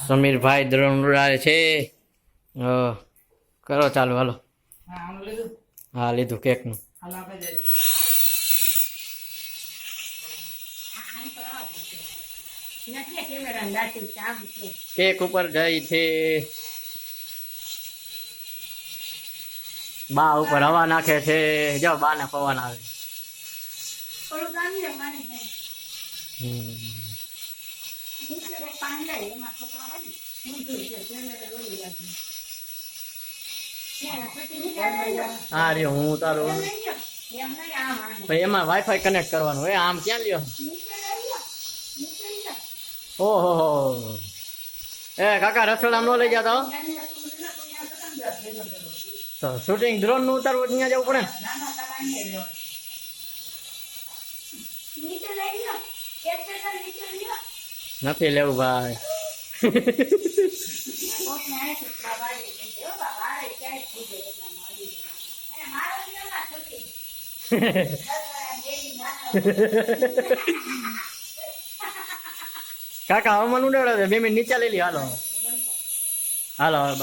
સમીરભાઈ દ્રોણ ઉડાડે છે. કરો ચાલુ હાલો. હા લીધું કેક નું. કેક ઉપર જાય છે. બા ઉપર હવા નાખે છે. જો બા ને પવન આવે. હા રે હું તારું એમાં વાઈફાઈ કનેક્ટ કરવાનું હોય. આમ ક્યાં લ્યો? ઓહો એ કાકા રસોડામાં ન લઈ જતા તો શૂટિંગ ડ્રોન નું ઉતારવું ત્યાં જવું પડે. નથી લેવું ભાઈ. કાકા હવામાન ઉડાડે 2 મિનિટ નીચે લઈ લી. હાલો હાલો બંધ.